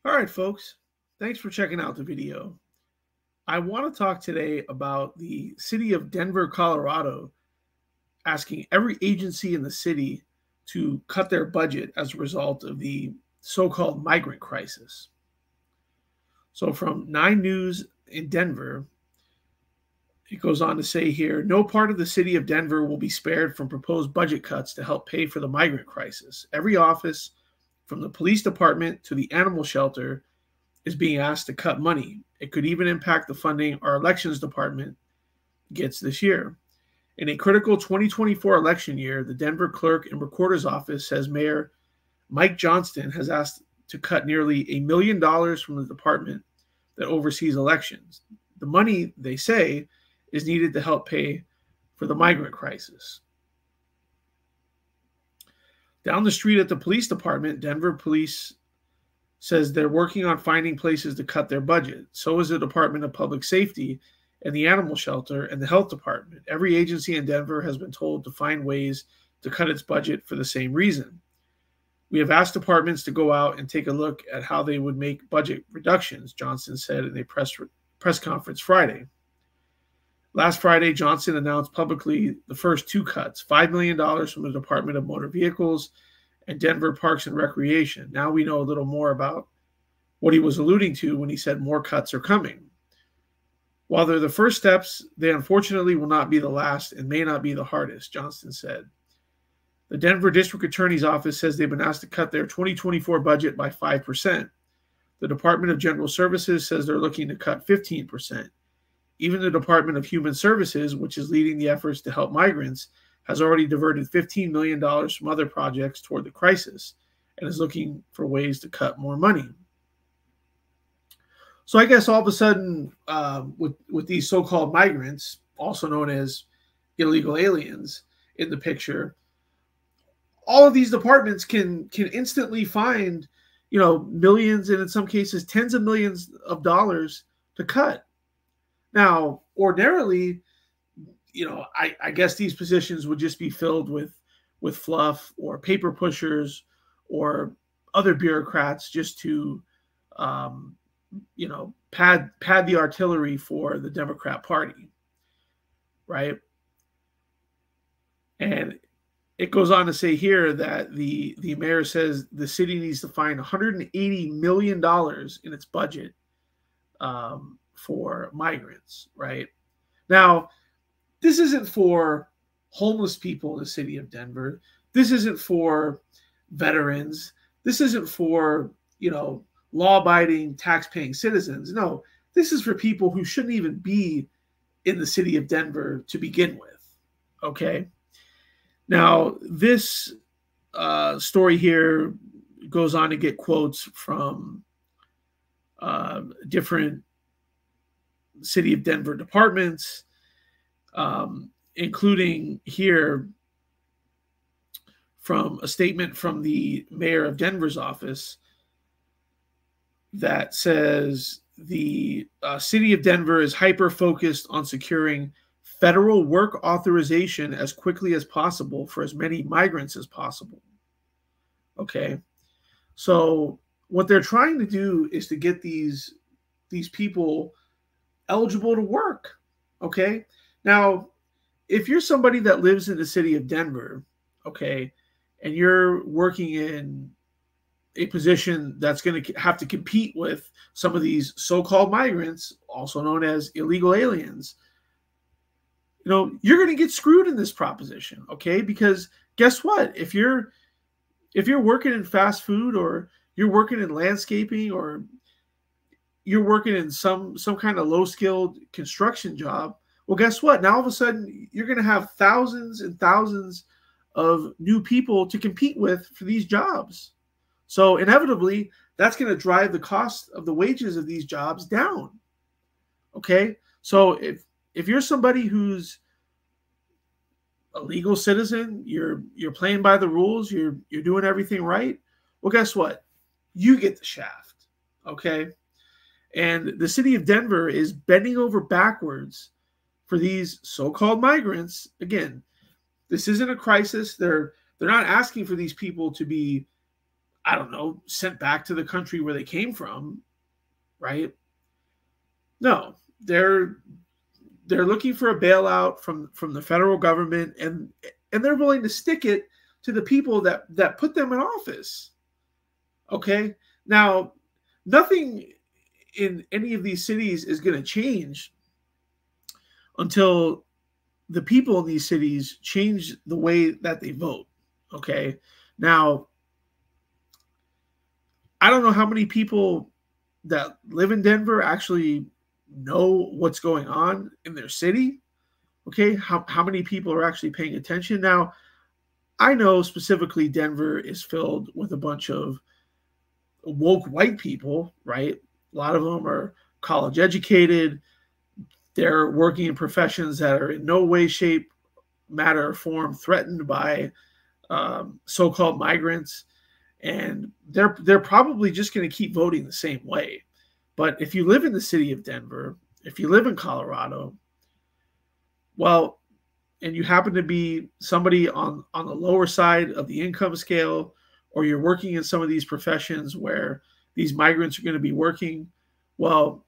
All right, folks, thanks for checking out the video. I want to talk today about the city of Denver, Colorado, asking every agency in the city to cut their budget as a result of the so-called migrant crisis. So from 9 News in Denver, it goes on to say here, no part of the city of Denver will be spared from proposed budget cuts to help pay for the migrant crisis. Every office, from the police department to the animal shelter, is being asked to cut money. It could even impact the funding our elections department gets this year. In a critical 2024 election year, the Denver Clerk and Recorder's Office says Mayor Mike Johnston has asked to cut nearly $1 million from the department that oversees elections. The money, they say, is needed to help pay for the migrant crisis. Down the street at the police department, Denver police says they're working on finding places to cut their budget. So is the Department of Public Safety and the Animal Shelter and the Health Department. Every agency in Denver has been told to find ways to cut its budget for the same reason. We have asked departments to go out and take a look at how they would make budget reductions, Johnston said in a press conference Friday. Last Friday, Johnston announced publicly the first 2 cuts, $5 million from the Department of Motor Vehicles and Denver Parks and Recreation. Now we know a little more about what he was alluding to when he said more cuts are coming. While they're the first steps, they unfortunately will not be the last and may not be the hardest, Johnston said. The Denver District Attorney's Office says they've been asked to cut their 2024 budget by 5%. The Department of General Services says they're looking to cut 15%. Even the Department of Human Services, which is leading the efforts to help migrants, has already diverted $15 million from other projects toward the crisis and is looking for ways to cut more money. So I guess all of a sudden, with these so-called migrants, also known as illegal aliens, in the picture, all of these departments can instantly find, millions and in some cases tens of millions of dollars to cut. Now, ordinarily, I guess these positions would just be filled with fluff or paper pushers or other bureaucrats just to, pad the artillery for the Democrat Party, right? And it goes on to say here that the mayor says the city needs to find $180 million in its budget for migrants, right? Now, this isn't for homeless people in the city of Denver. This isn't for veterans. This isn't for, law-abiding, tax-paying citizens. No, this is for people who shouldn't even be in the city of Denver to begin with, okay? Now, this story here goes on to get quotes from different city of Denver departments, including here from a statement from the mayor of Denver's office that says the city of Denver is hyper-focused on securing federal work authorization as quickly as possible for as many migrants as possible. Okay, so what they're trying to do is to get these people eligible to work. Okay, now if you're somebody that lives in the city of Denver, okay, and you're working in a position that's going to have to compete with some of these so-called migrants, also known as illegal aliens, you're going to get screwed in this proposition, okay? Because guess what? If you're working in fast food, or you're working in landscaping, or you're working in some kind of low-skilled construction job, well, guess what? Now all of a sudden you're going to have thousands and thousands of new people to compete with for these jobs. So inevitably, that's going to drive the cost of the wages of these jobs down. Okay, so if you're somebody who's a legal citizen, you're playing by the rules, you're doing everything right, well, guess what? You get the shaft. Okay, and the city of Denver is bending over backwards for these so-called migrants. Again, this isn't a crisis. They're not asking for these people to be I don't know, sent back to the country where they came from, right? No, they're looking for a bailout from the federal government, and they're willing to stick it to the people that put them in office. Okay? Now, nothing in any of these cities is going to change until the people in these cities change the way that they vote. Okay? Now, I don't know how many people that live in Denver actually know what's going on in their city. Okay, how many people are actually paying attention? Now, I know specifically Denver is filled with a bunch of woke white people, right? A lot of them are college educated. They're working in professions that are in no way, shape, matter, or form threatened by so-called migrants, and they're probably just going to keep voting the same way. But if you live in the city of Denver, if you live in Colorado, well, and you happen to be somebody on the lower side of the income scale, or you're working in some of these professions where these migrants are going to be working, well,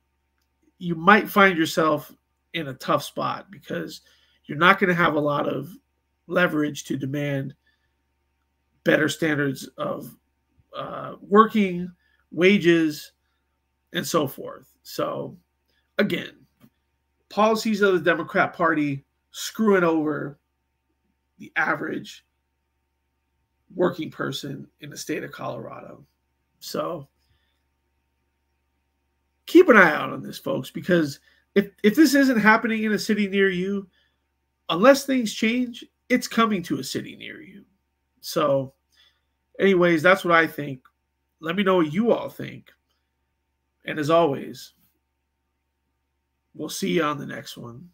you might find yourself in a tough spot because you're not going to have a lot of leverage to demand better standards of working, wages, and so forth. So, again, policies of the Democrat Party screwing over the average working person in the state of Colorado. So, keep an eye out on this, folks, because if this isn't happening in a city near you, unless things change, it's coming to a city near you. So, anyways, that's what I think. Let me know what you all think. And as always, we'll see you on the next one.